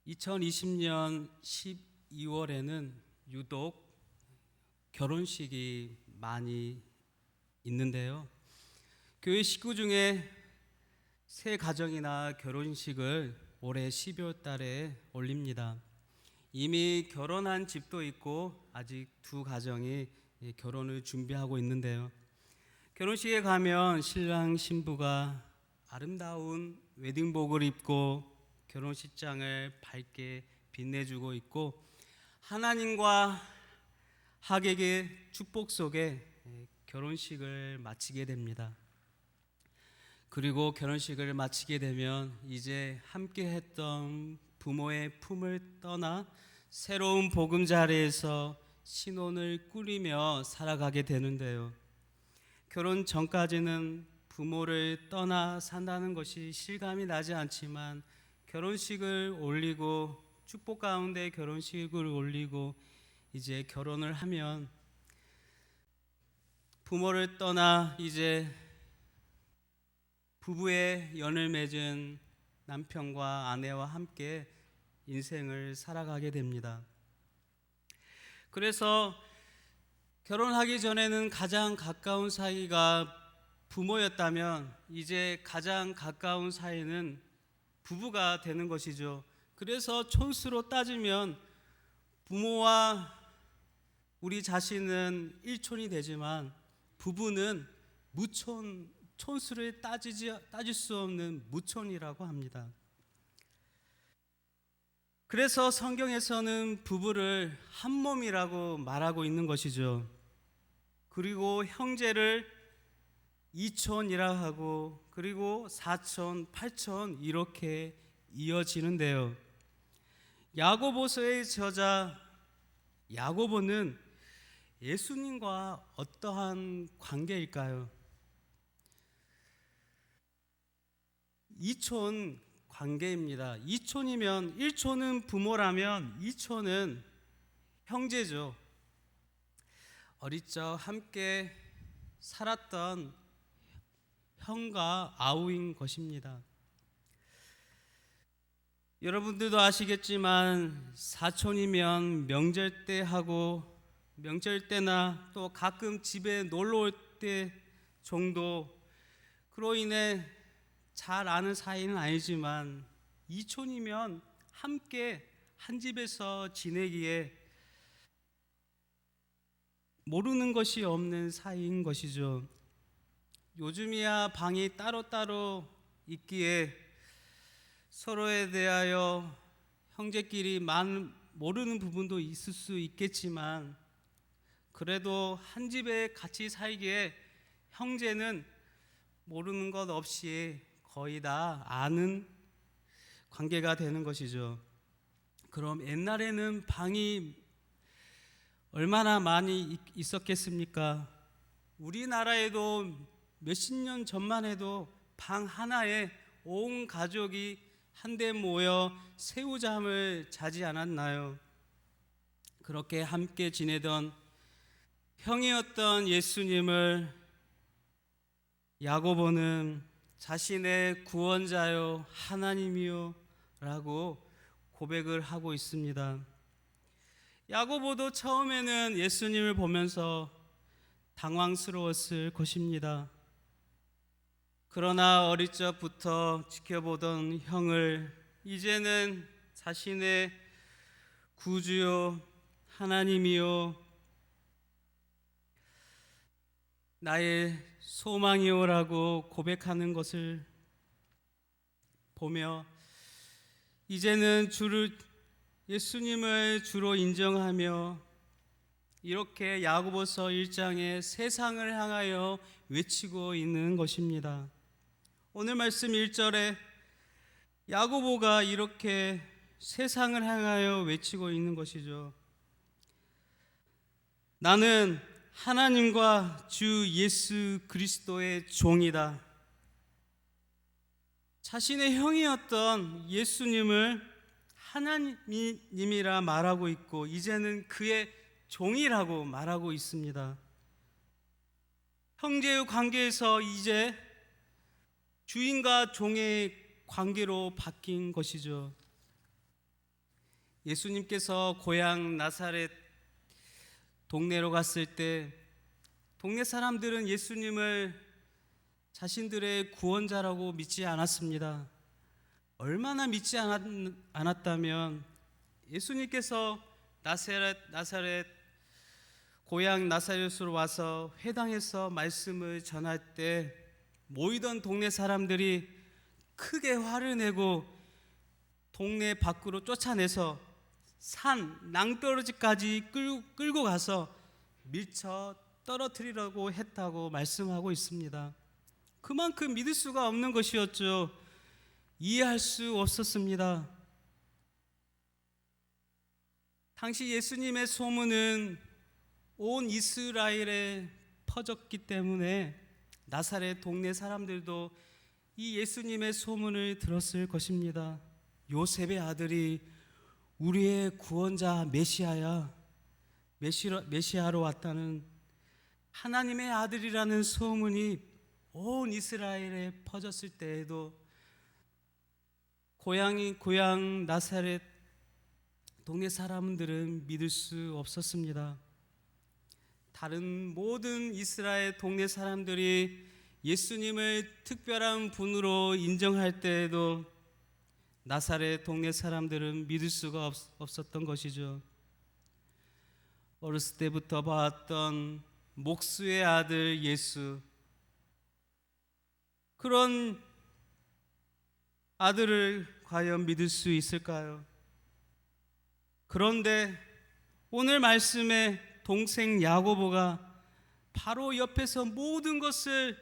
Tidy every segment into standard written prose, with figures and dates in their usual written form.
2020년 12월에는 유독 결혼식이 많이 있는데요. 교회 식구 중에 새 가정이나 결혼식을 올해 12월 달에 올립니다. 이미 결혼한 집도 있고 아직 두 가정이 결혼을 준비하고 있는데요. 결혼식에 가면 신랑 신부가 아름다운 웨딩복을 입고 결혼식장을 밝게 빛내주고 있고 하나님과 하객의 축복 속에 결혼식을 마치게 됩니다. 그리고 결혼식을 마치게 되면 이제 함께 했던 부모의 품을 떠나 새로운 보금자리에서 신혼을 꾸리며 살아가게 되는데요. 결혼 전까지는 부모를 떠나 산다는 것이 실감이 나지 않지만 결혼식을 올리고 축복 가운데 결혼식을 올리고 이제 결혼을 하면 부모를 떠나 이제 부부의 연을 맺은 남편과 아내와 함께 인생을 살아가게 됩니다. 그래서 결혼하기 전에는 가장 가까운 사이가 부모였다면 이제 가장 가까운 사이는 부부가 되는 것이죠. 그래서 촌수로 따지면 부모와 우리 자신은 일촌이 되지만 부부는 무촌, 촌수를 따질 수 없는 무촌이라고 합니다. 그래서 성경에서는 부부를 한 몸이라고 말하고 있는 것이죠. 그리고 형제를 이촌이라 하고 그리고 사촌, 팔촌 이렇게 이어지는데요. 야고보서의 저자 야고보는 예수님과 어떠한 관계일까요? 이촌 관계입니다. 이촌이면 1촌은 부모라면 2촌은 형제죠. 어릴 적 함께 살았던 형과 아우인 것입니다. 여러분들도 아시겠지만 사촌이면 명절 때 하고 명절 때나 또 가끔 집에 놀러 올 때 정도 그로 인해 잘 아는 사이는 아니지만 이촌이면 함께 한 집에서 지내기에 모르는 것이 없는 사이인 것이죠. 요즘이야 방이 따로따로 있기에 서로에 대하여 형제끼리 모르는 부분도 있을 수 있겠지만 그래도 한 집에 같이 살기에 형제는 모르는 것 없이 거의 다 아는 관계가 되는 것이죠. 그럼 옛날에는 방이 얼마나 많이 있었겠습니까? 우리나라에도 몇십 년 전만 해도 방 하나에 온 가족이 한데 모여 새우잠을 자지 않았나요? 그렇게 함께 지내던 형이었던 예수님을 야고보는 자신의 구원자요 하나님이요 라고 고백을 하고 있습니다. 야고보도 처음에는 예수님을 보면서 당황스러웠을 것입니다. 그러나 어릴 적부터 지켜보던 형을 이제는 자신의 구주요 하나님이요 나의 소망이요라고 고백하는 것을 보며 이제는 예수님을 주로 인정하며 이렇게 야고보서 1장에 세상을 향하여 외치고 있는 것입니다. 오늘 말씀 1절에 야고보가 이렇게 세상을 향하여 외치고 있는 것이죠. 나는 하나님과 주 예수 그리스도의 종이다. 자신의 형이었던 예수님을 하나님이라 말하고 있고 이제는 그의 종이라고 말하고 있습니다. 형제의 관계에서 이제 주인과 종의 관계로 바뀐 것이죠. 예수님께서 고향 나사렛 동네로 갔을 때 동네 사람들은 예수님을 자신들의 구원자라고 믿지 않았습니다. 얼마나 믿지 않았다면 예수님께서 나사렛 고향 나사렛으로 와서 회당에서 말씀을 전할 때 모이던 동네 사람들이 크게 화를 내고 동네 밖으로 쫓아내서 산 낭떠러지까지 끌고 가서 밀쳐 떨어뜨리려고 했다고 말씀하고 있습니다. 그만큼 믿을 수가 없는 것이었죠. 이해할 수 없었습니다. 당시 예수님의 소문은 온 이스라엘에 퍼졌기 때문에 나사렛 동네 사람들도 이 예수님의 소문을 들었을 것입니다. 요셉의 아들이 우리의 구원자 메시아야, 메시아로 왔다는 하나님의 아들이라는 소문이 온 이스라엘에 퍼졌을 때에도 고향 나사렛 동네 사람들은 믿을 수 없었습니다. 다른 모든 이스라엘 동네 사람들이 예수님을 특별한 분으로 인정할 때에도 나사렛 동네 사람들은 믿을 수가 없었던 것이죠. 어렸을 때부터 봐왔던 목수의 아들 예수, 그런 아들을 과연 믿을 수 있을까요? 그런데 오늘 말씀에 동생 야고보가 바로 옆에서 모든 것을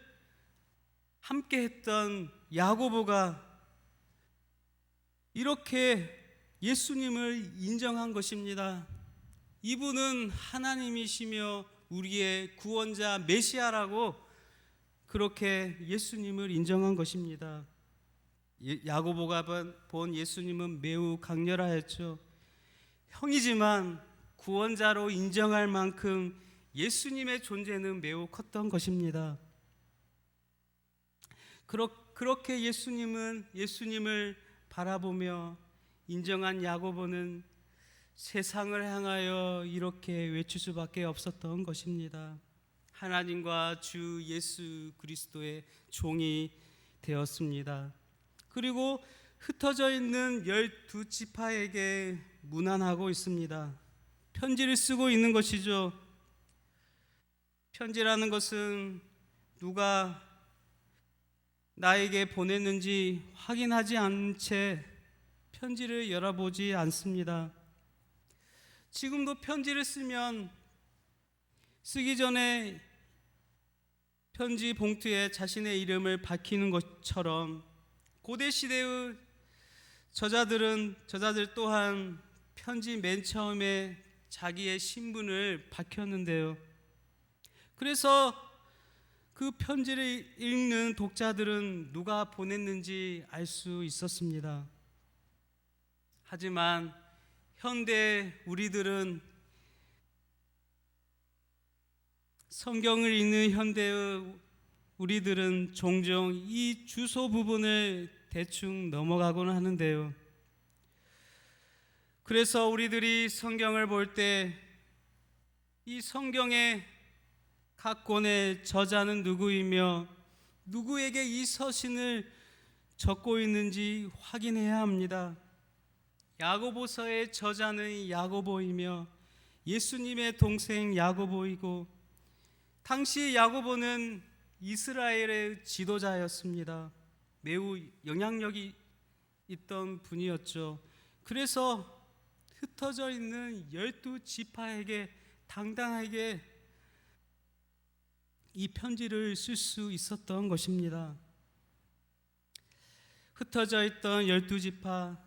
함께 했던 야고보가 이렇게 예수님을 인정한 것입니다. 이분은 하나님이시며 우리의 구원자 메시아라고 그렇게 예수님을 인정한 것입니다. 야고보가 본 예수님은 매우 강렬하였죠. 형이지만 구원자로 인정할 만큼 예수님의 존재는 매우 컸던 것입니다. 그렇게 예수님을 바라보며 인정한 야고보는 세상을 향하여 이렇게 외칠 수밖에 없었던 것입니다. 하나님과 주 예수 그리스도의 종이 되었습니다. 그리고 흩어져 있는 12지파에게 문안하고 있습니다. 편지를 쓰고 있는 것이죠. 편지라는 것은 누가 나에게 보냈는지 확인하지 않은 채 편지를 열어보지 않습니다. 지금도 편지를 쓰기 전에 편지 봉투에 자신의 이름을 밝히는 것처럼 고대 시대의 저자들 또한 편지 맨 처음에 자기의 신분을 밝혔는데요. 그래서 그 편지를 읽는 독자들은 누가 보냈는지 알 수 있었습니다. 하지만 현대 우리들은 성경을 읽는 현대의 우리들은 종종 이 주소 부분을 대충 넘어가곤 하는데요. 그래서 우리들이 성경을 볼 때 이 성경의 각 권의 저자는 누구이며 누구에게 이 서신을 적고 있는지 확인해야 합니다. 야고보서의 저자는 야고보이며 예수님의 동생 야고보이고 당시 야고보는 이스라엘의 지도자였습니다. 매우 영향력이 있던 분이었죠. 그래서 흩어져 있는 12지파에게 당당하게 이 편지를 쓸 수 있었던 것입니다. 흩어져 있던 12지파,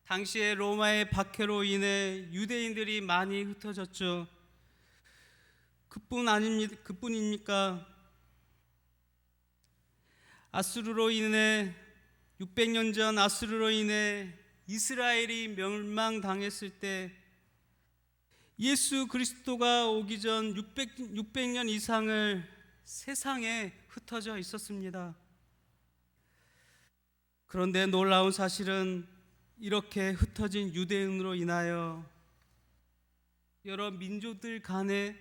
당시에 로마의 박해로 인해 유대인들이 많이 흩어졌죠. 그뿐입니까? 아수르로 인해 600년 전 아수르로 인해 이스라엘이 멸망당했을 때 예수 그리스도가 오기 전 600년 이상을 세상에 흩어져 있었습니다. 그런데 놀라운 사실은 이렇게 흩어진 유대인으로 인하여 여러 민족들 간에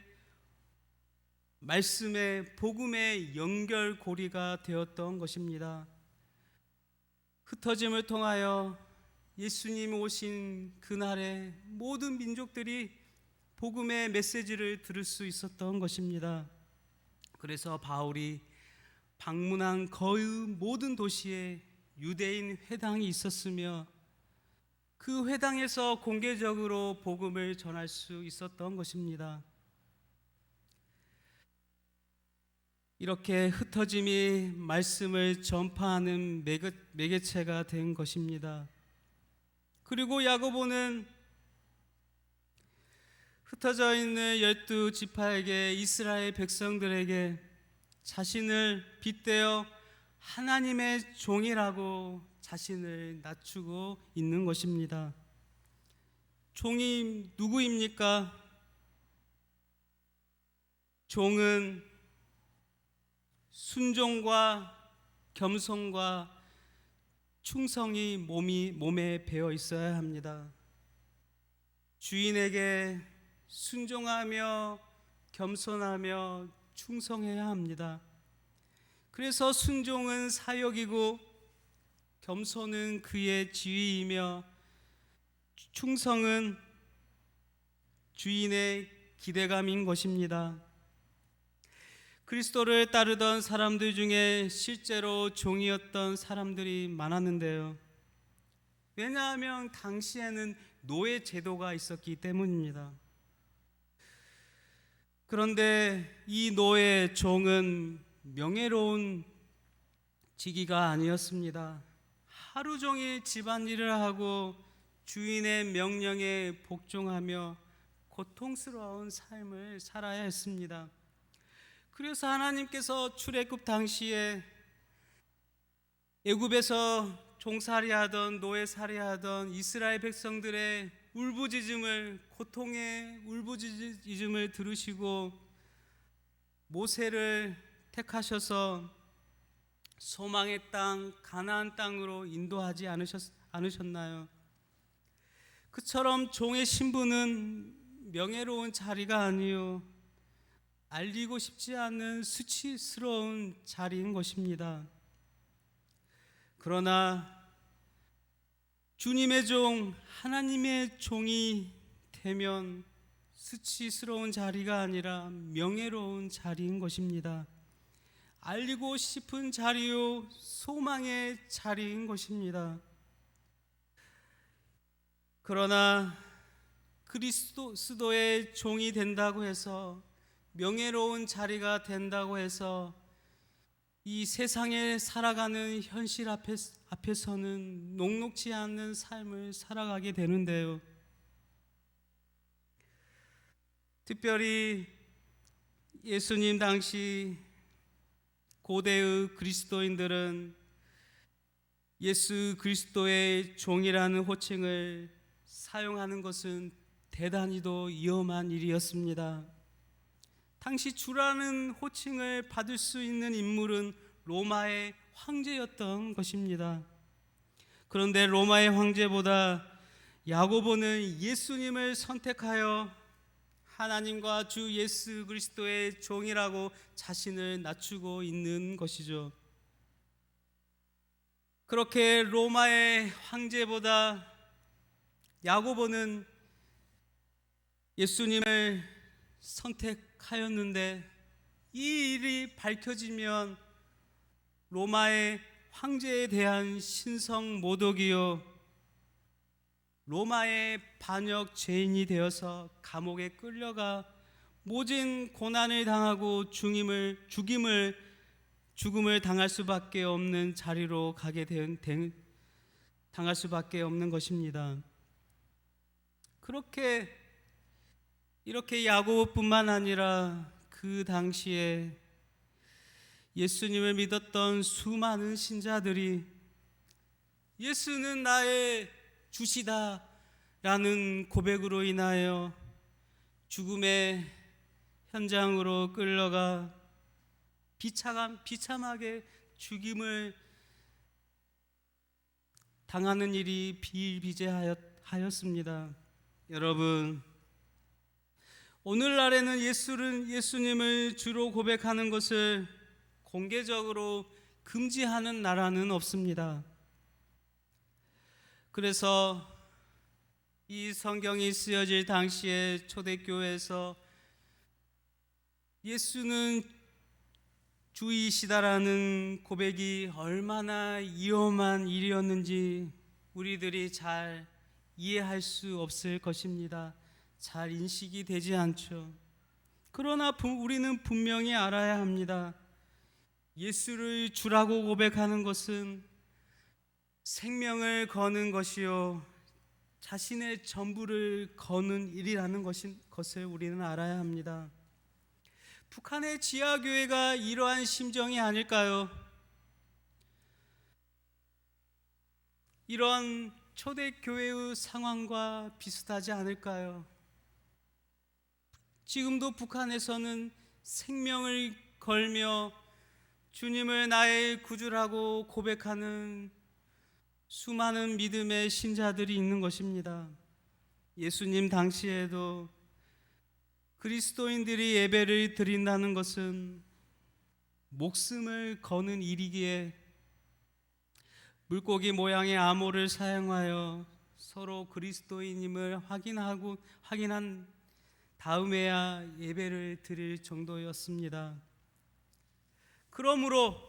말씀의 복음의 연결고리가 되었던 것입니다. 흩어짐을 통하여 예수님 오신 그날에 모든 민족들이 복음의 메시지를 들을 수 있었던 것입니다. 그래서 바울이 방문한 거의 모든 도시에 유대인 회당이 있었으며 그 회당에서 공개적으로 복음을 전할 수 있었던 것입니다. 이렇게 흩어짐이 말씀을 전파하는 매개체가 된 것입니다. 그리고 야고보는 흩어져 있는 12지파에게, 이스라엘 백성들에게 자신을 빗대어 하나님의 종이라고 자신을 낮추고 있는 것입니다. 종이 누구입니까? 종은 순종과 겸손과 충성이 몸에 배어 있어야 합니다. 주인에게 순종하며 겸손하며 충성해야 합니다. 그래서 순종은 사역이고 겸손은 그의 지위이며 충성은 주인의 기대감인 것입니다. 그리스도를 따르던 사람들 중에 실제로 종이었던 사람들이 많았는데요. 왜냐하면 당시에는 노예 제도가 있었기 때문입니다. 그런데 이 노예 종은 명예로운 직위가 아니었습니다. 하루 종일 집안일을 하고 주인의 명령에 복종하며 고통스러운 삶을 살아야 했습니다. 그래서 하나님께서 출애굽 당시에 애굽에서 종살이하던 노예살이하던 이스라엘 백성들의 고통의 울부짖음을 들으시고 모세를 택하셔서 소망의 땅 가나안 땅으로 인도하지 않으셨나요? 그처럼 종의 신분은 명예로운 자리가 아니요 알리고 싶지 않은 수치스러운 자리인 것입니다. 그러나 주님의 종, 하나님의 종이 되면 수치스러운 자리가 아니라 명예로운 자리인 것입니다. 알리고 싶은 자리요 소망의 자리인 것입니다. 그러나 그리스도의 종이 된다고 해서, 명예로운 자리가 된다고 해서 이 세상에 살아가는 현실 앞에서는 녹록지 않는 삶을 살아가게 되는데요. 특별히 예수님 당시 고대의 그리스도인들은 예수 그리스도의 종이라는 호칭을 사용하는 것은 대단히도 위험한 일이었습니다. 당시 주라는 호칭을 받을 수 있는 인물은 로마의 황제였던 것입니다. 그런데 로마의 황제보다 야고보는 예수님을 선택하여 하나님과 주 예수 그리스도의 종이라고 자신을 낮추고 있는 것이죠. 그렇게 로마의 황제보다 야고보는 예수님을 선택하였는데, 이 일이 밝혀지면 로마의 황제에 대한 신성 모독이요 로마의 반역 죄인이 되어서 감옥에 끌려가 모진 고난을 당하고 죽음을 당할 수밖에 없는 자리로 당할 수밖에 없는 것입니다. 이렇게 야고보뿐만 아니라 그 당시에 예수님을 믿었던 수많은 신자들이 예수는 나의 주시다 라는 고백으로 인하여 죽음의 현장으로 끌려가 비참하게 죽임을 당하는 일이 비일비재하였습니다. 여러분, 오늘날에는 예수님을 주로 고백하는 것을 공개적으로 금지하는 나라는 없습니다. 그래서 이 성경이 쓰여질 당시에 초대교회에서 예수는 주이시다라는 고백이 얼마나 위험한 일이었는지 우리들이 잘 이해할 수 없을 것입니다. 잘 인식이 되지 않죠. 그러나 우리는 분명히 알아야 합니다. 예수를 주라고 고백하는 것은 생명을 거는 것이요 자신의 전부를 거는 일이라는 것을 우리는 알아야 합니다. 북한의 지하교회가 이러한 심정이 아닐까요? 이런 초대교회의 상황과 비슷하지 않을까요? 지금도 북한에서는 생명을 걸며 주님을 나의 구주라고 고백하는 수많은 믿음의 신자들이 있는 것입니다. 예수님 당시에도 그리스도인들이 예배를 드린다는 것은 목숨을 거는 일이기에 물고기 모양의 암호를 사용하여 서로 그리스도인임을 확인한 다음에야 예배를 드릴 정도였습니다. 그러므로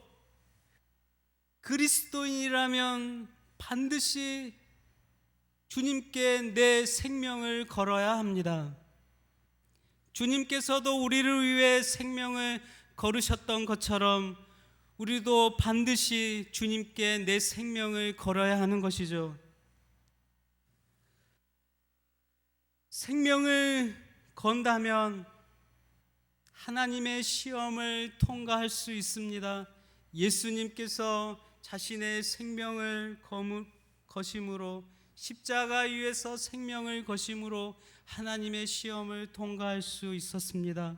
그리스도인이라면 반드시 주님께 내 생명을 걸어야 합니다. 주님께서도 우리를 위해 생명을 걸으셨던 것처럼 우리도 반드시 주님께 내 생명을 걸어야 하는 것이죠. 생명을 건다면 하나님의 시험을 통과할 수 있습니다. 예수님께서 자신의 생명을 거심으로 십자가 위에서 생명을 거심으로 하나님의 시험을 통과할 수 있었습니다.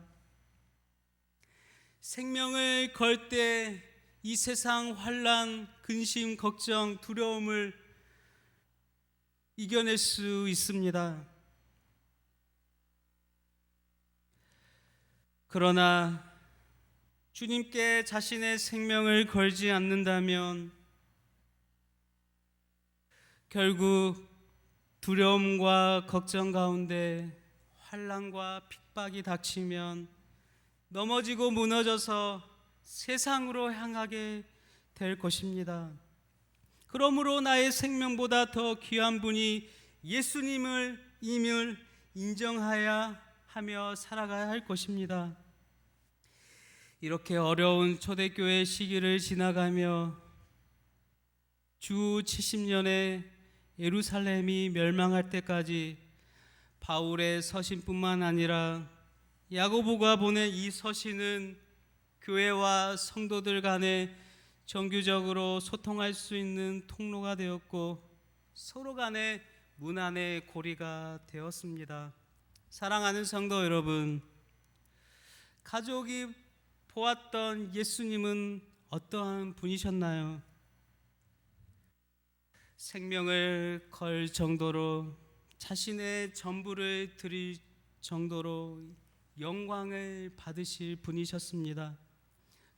생명을 걸 때 이 세상 환난, 근심, 걱정, 두려움을 이겨낼 수 있습니다. 그러나 주님께 자신의 생명을 걸지 않는다면 결국 두려움과 걱정 가운데 환난과 핍박이 닥치면 넘어지고 무너져서 세상으로 향하게 될 것입니다. 그러므로 나의 생명보다 더 귀한 분이 예수님을 인정하여 하며 살아가야 할 것입니다. 이렇게 어려운 초대교회 시기를 지나가며 주 70년에 예루살렘이 멸망할 때까지 바울의 서신뿐만 아니라 야고보가 보낸 이 서신은 교회와 성도들 간에 정규적으로 소통할 수 있는 통로가 되었고 서로 간의 문안의 고리가 되었습니다. 사랑하는 성도 여러분, 가족이 보았던 예수님은 어떠한 분이셨나요? 생명을 걸 정도로 자신의 전부를 드릴 정도로 영광을 받으실 분이셨습니다.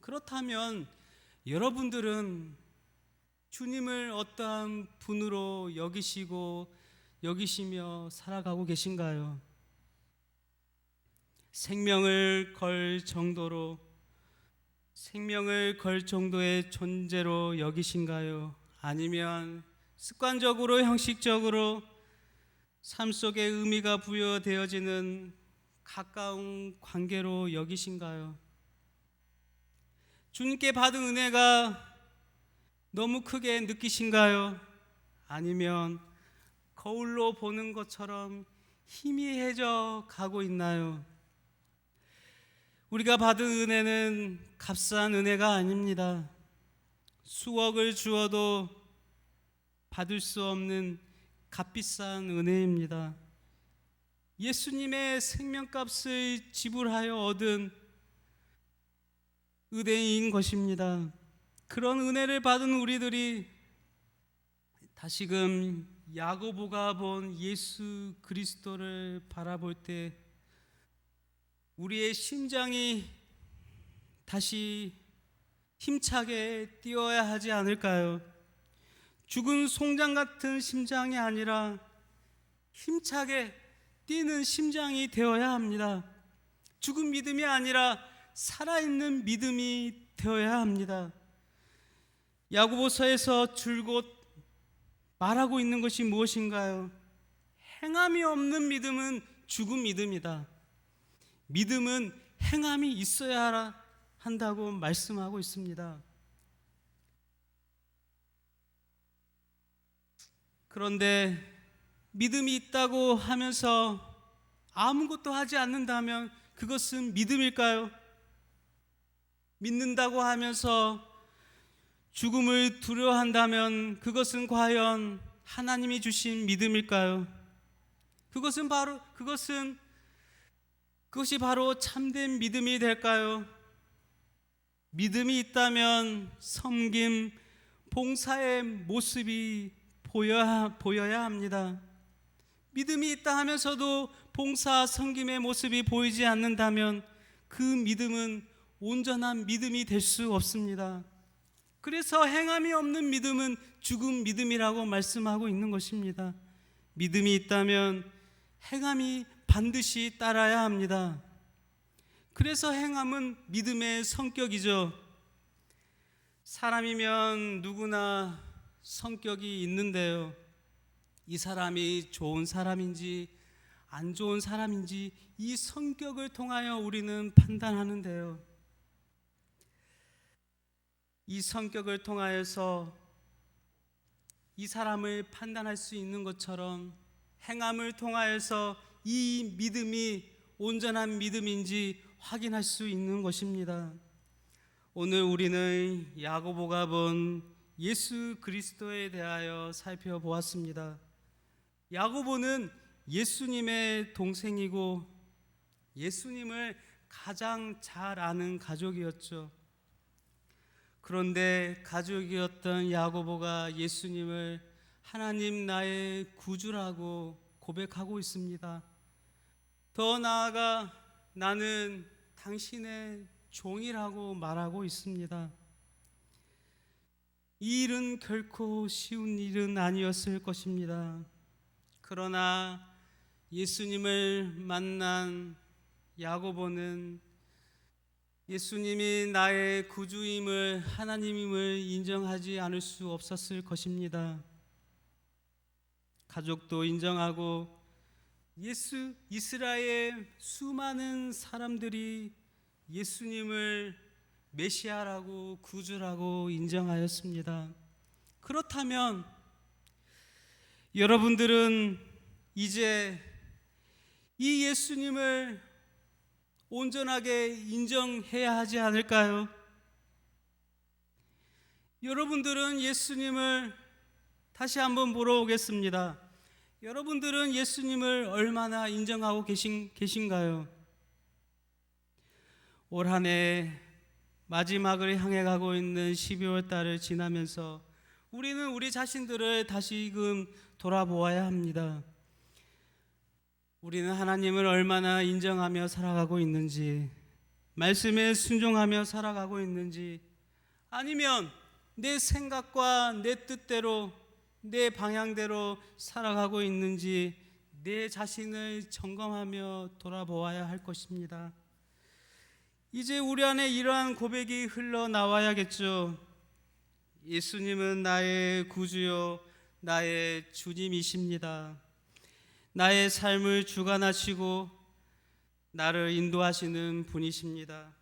그렇다면 여러분들은 주님을 어떠한 분으로 여기시며 살아가고 계신가요? 생명을 걸 정도의 존재로 여기신가요? 아니면 습관적으로 형식적으로 삶 속에 의미가 부여되어지는 가까운 관계로 여기신가요? 주님께 받은 은혜가 너무 크게 느끼신가요? 아니면 거울로 보는 것처럼 희미해져 가고 있나요? 우리가 받은 은혜는 값싼 은혜가 아닙니다. 수억을 주어도 받을 수 없는 값비싼 은혜입니다. 예수님의 생명값을 지불하여 얻은 은혜인 것입니다. 그런 은혜를 받은 우리들이 다시금 야고보가 본 예수 그리스도를 바라볼 때 우리의 심장이 다시 힘차게 뛰어야 하지 않을까요? 죽은 송장 같은 심장이 아니라 힘차게 뛰는 심장이 되어야 합니다. 죽은 믿음이 아니라 살아있는 믿음이 되어야 합니다. 야고보서에서 줄곧 말하고 있는 것이 무엇인가요? 행함이 없는 믿음은 죽은 믿음이다. 믿음은 행함이 있어야 한다고 말씀하고 있습니다. 그런데 믿음이 있다고 하면서 아무것도 하지 않는다면 그것은 믿음일까요? 믿는다고 하면서 죽음을 두려워한다면 그것은 과연 하나님이 주신 믿음일까요? 그것이 바로 참된 믿음이 될까요? 믿음이 있다면 섬김, 봉사의 모습이 보여야 합니다. 믿음이 있다 하면서도 봉사, 섬김의 모습이 보이지 않는다면 그 믿음은 온전한 믿음이 될 수 없습니다. 그래서 행함이 없는 믿음은 죽은 믿음이라고 말씀하고 있는 것입니다. 믿음이 있다면 행함이 반드시 따라야 합니다. 그래서 행함은 믿음의 성격이죠. 사람이면 누구나 성격이 있는데요, 이 사람이 좋은 사람인지 안 좋은 사람인지 이 성격을 통하여 우리는 판단하는데요, 이 성격을 통하여서 이 사람을 판단할 수 있는 것처럼 행함을 통하여서 이 믿음이 온전한 믿음인지 확인할 수 있는 것입니다. 오늘 우리는 야고보가 본 예수 그리스도에 대하여 살펴보았습니다. 야고보는 예수님의 동생이고 예수님을 가장 잘 아는 가족이었죠. 그런데 가족이었던 야고보가 예수님을 하나님 나의 구주라고 고백하고 있습니다. 더 나아가 나는 당신의 종이라고 말하고 있습니다. 이 일은 결코 쉬운 일은 아니었을 것입니다. 그러나 예수님을 만난 야고보는 예수님이 나의 구주임을, 하나님임을 인정하지 않을 수 없었을 것입니다. 가족도 인정하고 이스라엘 수많은 사람들이 예수님을 메시아라고 구주라고 인정하였습니다. 그렇다면 여러분들은 이제 이 예수님을 온전하게 인정해야 하지 않을까요? 여러분들은 예수님을 다시 한번 물어보겠습니다. 여러분들은 예수님을 얼마나 인정하고 계신가요? 올 한 해 마지막을 향해 가고 있는 12월 달을 지나면서 우리는 우리 자신들을 다시금 돌아보아야 합니다. 우리는 하나님을 얼마나 인정하며 살아가고 있는지, 말씀에 순종하며 살아가고 있는지, 아니면 내 생각과 내 뜻대로 내 방향대로 살아가고 있는지 내 자신을 점검하며 돌아보아야 할 것입니다. 이제 우리 안에 이러한 고백이 흘러나와야겠죠. 예수님은 나의 구주요 나의 주님이십니다. 나의 삶을 주관하시고 나를 인도하시는 분이십니다.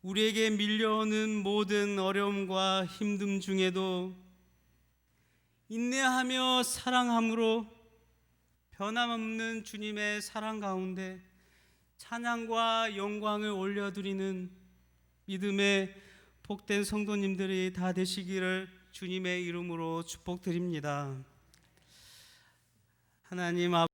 우리에게 밀려오는 모든 어려움과 힘듦 중에도 인내하며 사랑함으로 변함없는 주님의 사랑 가운데 찬양과 영광을 올려드리는 믿음의 복된 성도님들이 다 되시기를 주님의 이름으로 축복드립니다. 하나님